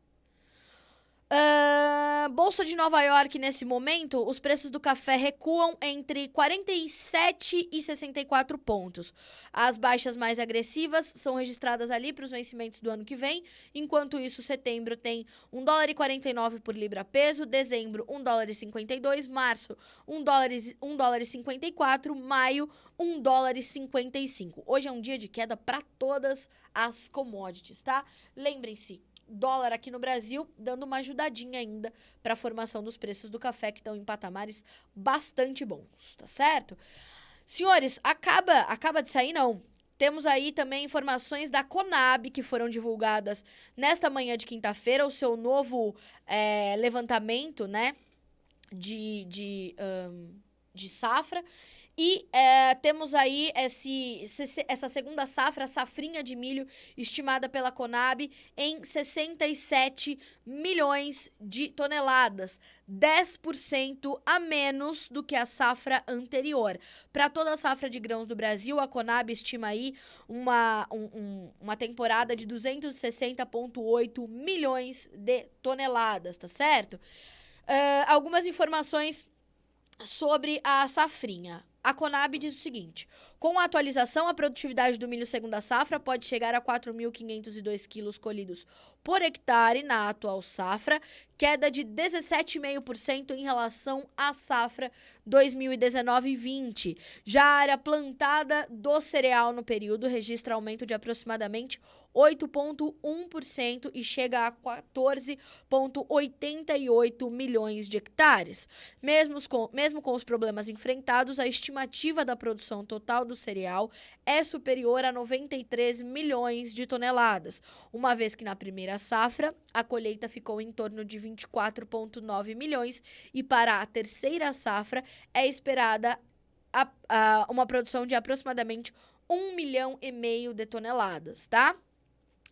Bolsa de Nova York, nesse momento, os preços do café recuam entre 47 e 64 pontos. As baixas mais agressivas são registradas ali para os vencimentos do ano que vem. Enquanto isso, setembro tem $1,49 por libra peso, dezembro $1,52, março $1,54, maio $1,55. Hoje é um dia de queda para todas as commodities, tá? Lembrem-se, dólar aqui no Brasil dando uma ajudadinha ainda para a formação dos preços do café, que estão em patamares bastante bons, tá certo? Senhores, acaba de sair, não. Temos aí também informações da Conab, que foram divulgadas nesta manhã de quinta-feira, o seu novo levantamento, né, de safra. E temos aí essa segunda safra, a safrinha de milho, estimada pela Conab em 67 milhões de toneladas, 10% a menos do que a safra anterior. Para toda a safra de grãos do Brasil, a Conab estima aí uma temporada de 260,8 milhões de toneladas, tá certo? Algumas informações sobre a safrinha. A Conab diz o seguinte: com a atualização, a produtividade do milho segunda safra pode chegar a 4.502 quilos colhidos por hectare na atual safra, queda de 17,5% em relação à safra 2019-20. Já a área plantada do cereal no período registra aumento de aproximadamente 8,1% e chega a 14,88 milhões de hectares. Mesmo com os problemas enfrentados, a estimativa da produção total do cereal é superior a 93 milhões de toneladas, uma vez que na primeira safra a colheita ficou em torno de 24,9 milhões e para a terceira safra é esperada uma produção de aproximadamente 1,5 milhão de toneladas, tá?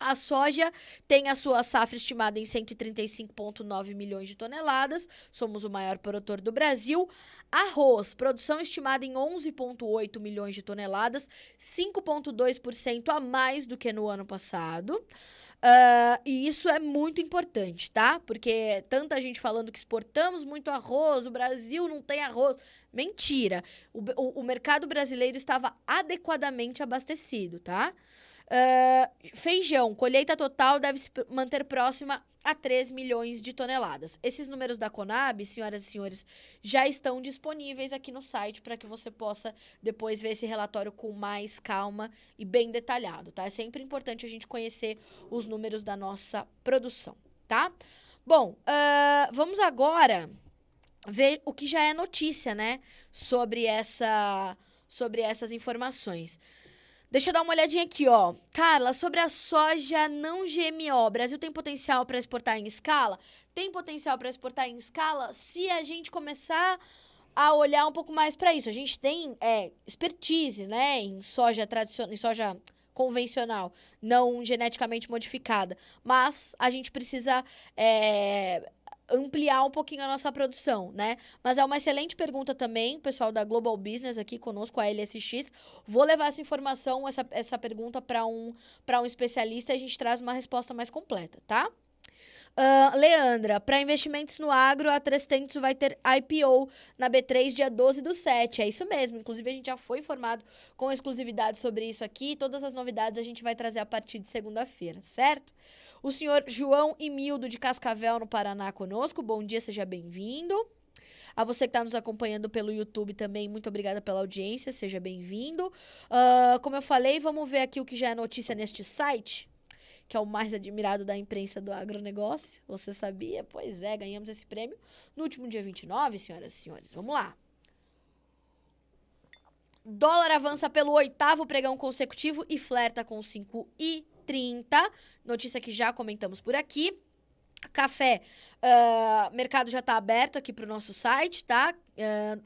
A soja tem a sua safra estimada em 135,9 milhões de toneladas, somos o maior produtor do Brasil. Arroz, produção estimada em 11,8 milhões de toneladas, 5,2% a mais do que no ano passado. E isso é muito importante, tá? Porque tanta gente falando que exportamos muito arroz, o Brasil não tem arroz. Mentira! O mercado brasileiro estava adequadamente abastecido, tá? Feijão, colheita total deve se manter próxima a 3 milhões de toneladas. Esses números da Conab, senhoras e senhores, já estão disponíveis aqui no site para que você possa depois ver esse relatório com mais calma e bem detalhado, tá? É sempre importante a gente conhecer os números da nossa produção, tá? Bom, vamos agora ver o que já é notícia, né, sobre essas informações. Deixa eu dar uma olhadinha aqui, ó. Carla, sobre a soja não GMO, o Brasil tem potencial para exportar em escala? Tem potencial para exportar em escala se a gente começar a olhar um pouco mais para isso. A gente tem expertise, né, em soja tradicional, em soja convencional, não geneticamente modificada. Mas a gente precisa ampliar um pouquinho a nossa produção, né? Mas é uma excelente pergunta também, pessoal da Global Business aqui conosco, a LSX. Vou levar essa informação, essa pergunta para um especialista e a gente traz uma resposta mais completa, tá? Leandra, para investimentos no agro, a 300 vai ter IPO na B3 dia 12/7. É isso mesmo. Inclusive, a gente já foi informado com exclusividade sobre isso aqui. Todas as novidades a gente vai trazer a partir de segunda-feira, certo? O senhor João Imildo de Cascavel, no Paraná, conosco. Bom dia, seja bem-vindo. A você que está nos acompanhando pelo YouTube também, muito obrigada pela audiência, seja bem-vindo. Como eu falei, vamos ver aqui o que já é notícia neste site, que é o mais admirado da imprensa do agronegócio. Você sabia? Pois é, ganhamos esse prêmio no último dia 29, senhoras e senhores. Vamos lá. Dólar avança pelo 8º pregão consecutivo e flerta com 5,30. Notícia que já comentamos por aqui. Café, mercado já está aberto aqui para o nosso site, tá?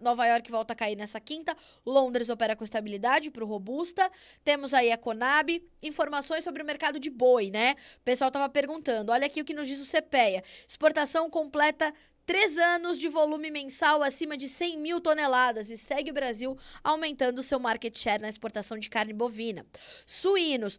Nova York volta a cair nessa quinta. Londres opera com estabilidade para o Robusta. Temos aí a Conab. Informações sobre o mercado de boi, né? O pessoal estava perguntando. Olha aqui o que nos diz o CPEA. Exportação completa 3 anos de volume mensal acima de 100 mil toneladas e segue o Brasil aumentando seu market share na exportação de carne bovina. Suínos.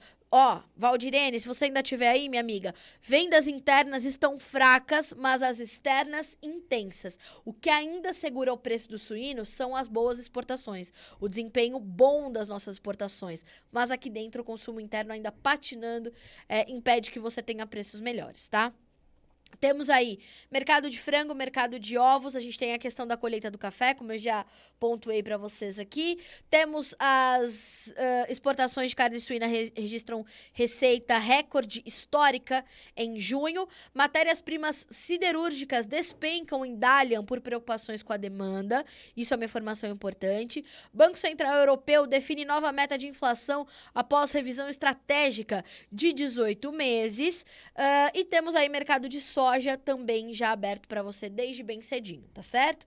Valdirene, se você ainda estiver aí, minha amiga, vendas internas estão fracas, mas as externas intensas. O que ainda segura o preço do suíno são as boas exportações, o desempenho bom das nossas exportações. Mas aqui dentro o consumo interno ainda patinando impede que você tenha preços melhores, tá? Temos aí mercado de frango, mercado de ovos, a gente tem a questão da colheita do café, como eu já pontuei para vocês aqui. Temos as exportações de carne suína registram receita recorde histórica em junho. Matérias-primas siderúrgicas despencam em Dalian por preocupações com a demanda. Isso é uma informação importante. Banco Central Europeu define nova meta de inflação após revisão estratégica de 18 meses. E temos aí mercado de soja também já aberto para você desde bem cedinho, tá certo?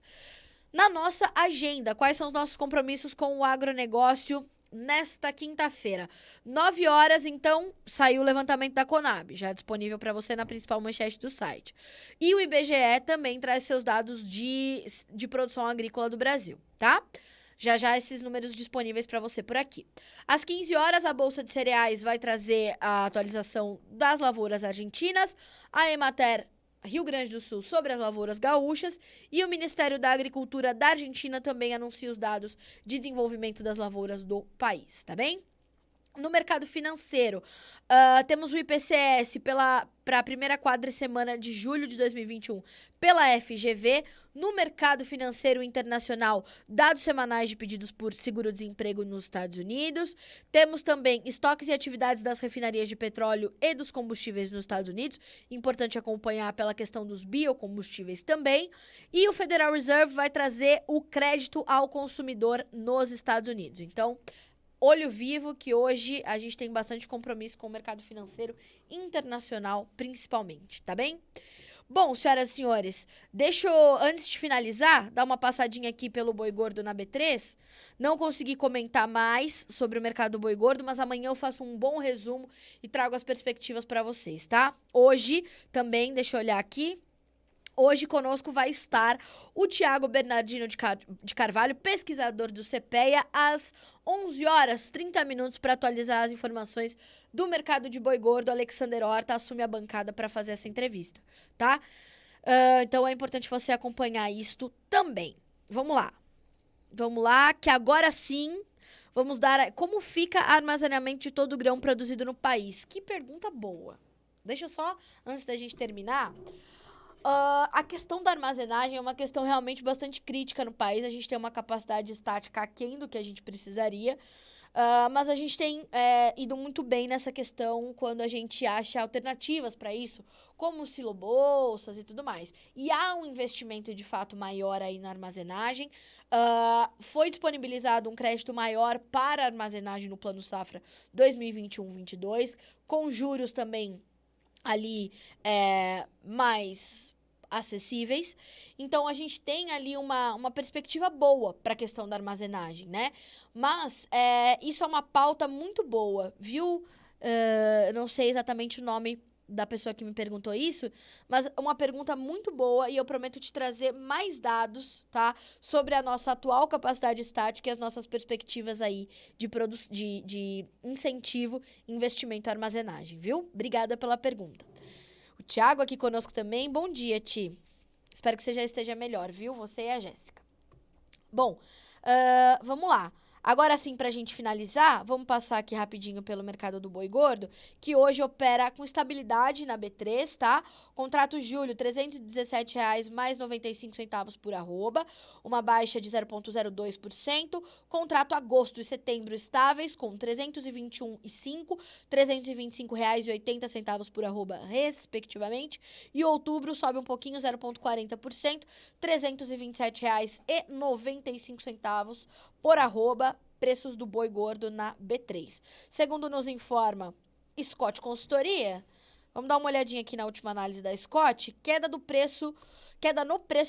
Na nossa agenda, quais são os nossos compromissos com o agronegócio nesta quinta-feira? 9 horas, então, saiu o levantamento da Conab, já disponível para você na principal manchete do site. E o IBGE também traz seus dados de produção agrícola do Brasil, tá? Já esses números disponíveis para você por aqui. Às 15 horas, a Bolsa de Cereais vai trazer a atualização das lavouras argentinas, a Emater Rio Grande do Sul sobre as lavouras gaúchas e o Ministério da Agricultura da Argentina também anuncia os dados de desenvolvimento das lavouras do país, tá bem? No mercado financeiro, temos o IPCS para a primeira quadricemana de julho de 2021 pela FGV. No mercado financeiro internacional, dados semanais de pedidos por seguro-desemprego nos Estados Unidos. Temos também estoques e atividades das refinarias de petróleo e dos combustíveis nos Estados Unidos. Importante acompanhar pela questão dos biocombustíveis também. E o Federal Reserve vai trazer o crédito ao consumidor nos Estados Unidos. Então, olho vivo, que hoje a gente tem bastante compromisso com o mercado financeiro internacional, principalmente, tá bem? Bom, senhoras e senhores, deixa eu, antes de finalizar, dar uma passadinha aqui pelo boi gordo na B3. Não consegui comentar mais sobre o mercado do boi gordo, mas amanhã eu faço um bom resumo e trago as perspectivas para vocês, tá? Hoje também, deixa eu olhar aqui. Hoje conosco vai estar o Thiago Bernardino de Carvalho, pesquisador do CPEA, às 11 horas 30 minutos para atualizar as informações do mercado de boi gordo. Alexander Horta assume a bancada para fazer essa entrevista, tá? Então é importante você acompanhar isto também. Vamos lá, que agora sim vamos dar como fica o armazenamento de todo o grão produzido no país. Que pergunta boa. Deixa eu só, antes da gente terminar... a questão da armazenagem é uma questão realmente bastante crítica no país. A gente tem uma capacidade estática aquém do que a gente precisaria, mas a gente tem ido muito bem nessa questão quando a gente acha alternativas para isso, como silo-bolsas e tudo mais. E há um investimento de fato maior aí na armazenagem. Foi disponibilizado um crédito maior para a armazenagem no Plano Safra 2021-22, com juros também ali mais acessíveis. Então, a gente tem ali uma perspectiva boa para a questão da armazenagem, né? Mas isso é uma pauta muito boa, viu? Eu não sei exatamente o nome da pessoa que me perguntou isso, mas uma pergunta muito boa e eu prometo te trazer mais dados, tá? Sobre a nossa atual capacidade estática e as nossas perspectivas aí de incentivo, investimento e armazenagem, viu? Obrigada pela pergunta. O Thiago aqui conosco também. Bom dia, Ti. Espero que você já esteja melhor, viu? Você e a Jéssica. Bom, vamos lá. Agora sim, pra gente finalizar, vamos passar aqui rapidinho pelo mercado do boi gordo, que hoje opera com estabilidade na B3, tá? Contrato julho, R$ 317,00 mais 95 centavos por arroba, uma baixa de 0,02%. Contrato agosto e setembro estáveis com R$ 321,05, R$ 325,80 por arroba, respectivamente. E outubro sobe um pouquinho, 0,40%, R$ 327,95 por arroba, preços do boi gordo na B3. Segundo nos informa Scott Consultoria, vamos dar uma olhadinha aqui na última análise da Scott, queda no preço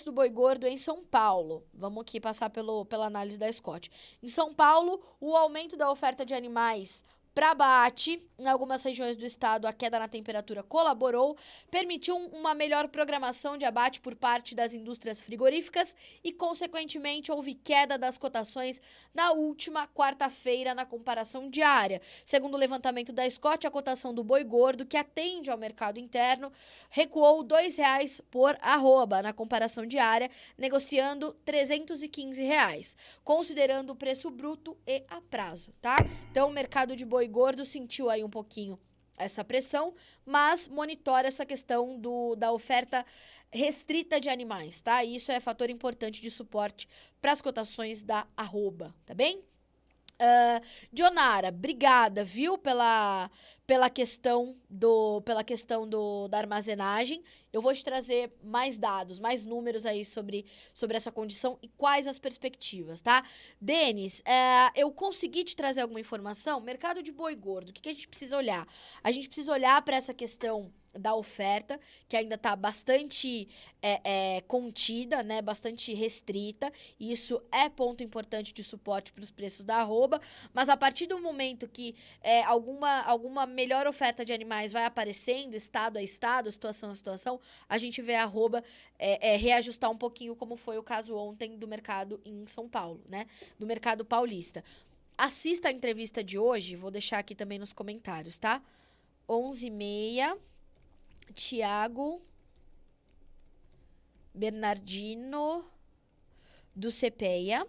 do boi gordo em São Paulo. Vamos aqui passar pela análise da Scott. Em São Paulo, o aumento da oferta de animais para abate, em algumas regiões do estado, a queda na temperatura colaborou, permitiu uma melhor programação de abate por parte das indústrias frigoríficas e, consequentemente, houve queda das cotações na última quarta-feira na comparação diária. Segundo o levantamento da Scott, a cotação do boi gordo, que atende ao mercado interno, recuou R$ 2,00 por arroba na comparação diária, negociando R$ 315,00, considerando o preço bruto e a prazo, tá? Então, o mercado de boi gordo sentiu aí um pouquinho essa pressão, mas monitora essa questão da oferta restrita de animais, tá? E isso é fator importante de suporte para as cotações da arroba, tá bem? Dionara, obrigada, viu, pela questão da armazenagem. Eu vou te trazer mais dados, mais números aí sobre essa condição e quais as perspectivas, tá? Denis, eu consegui te trazer alguma informação? Mercado de boi gordo, o que a gente precisa olhar? A gente precisa olhar para essa questão da oferta, que ainda está bastante contida, né, bastante restrita, e isso é ponto importante de suporte para os preços da arroba, mas a partir do momento que alguma melhor oferta de animais vai aparecendo, estado a estado, situação a situação, a gente vê a arroba reajustar um pouquinho, como foi o caso ontem do mercado em São Paulo, né, do mercado paulista. Assista a entrevista de hoje, vou deixar aqui também nos comentários, tá? 11h30, Tiago Bernardino do CPEA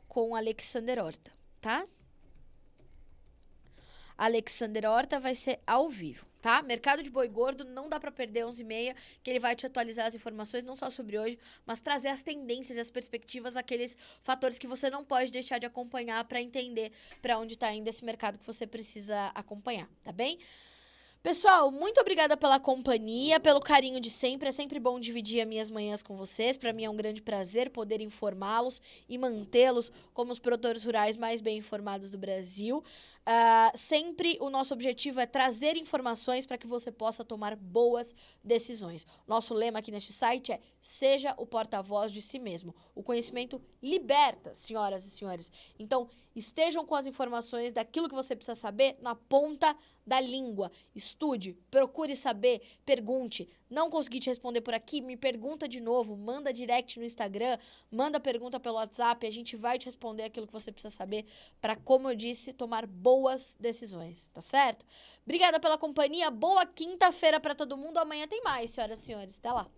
com Alexander Horta, tá? Alexander Horta vai ser ao vivo, tá? Mercado de boi gordo, não dá pra perder 11h30, que ele vai te atualizar as informações, não só sobre hoje, mas trazer as tendências e as perspectivas, aqueles fatores que você não pode deixar de acompanhar para entender para onde tá indo esse mercado que você precisa acompanhar, tá bem? Pessoal, muito obrigada pela companhia, pelo carinho de sempre. É sempre bom dividir as minhas manhãs com vocês. Para mim é um grande prazer poder informá-los e mantê-los como os produtores rurais mais bem informados do Brasil. Sempre o nosso objetivo é trazer informações para que você possa tomar boas decisões. Nosso lema aqui neste site é: seja o porta-voz de si mesmo. O conhecimento liberta, senhoras e senhores. Então, estejam com as informações daquilo que você precisa saber na ponta da língua. Estude, procure saber, pergunte. Não consegui te responder por aqui? Me pergunta de novo, manda direct no Instagram, manda pergunta pelo WhatsApp, a gente vai te responder aquilo que você precisa saber para, como eu disse, tomar boas decisões, tá certo? Obrigada pela companhia, boa quinta-feira para todo mundo. Amanhã tem mais, senhoras e senhores. Até lá.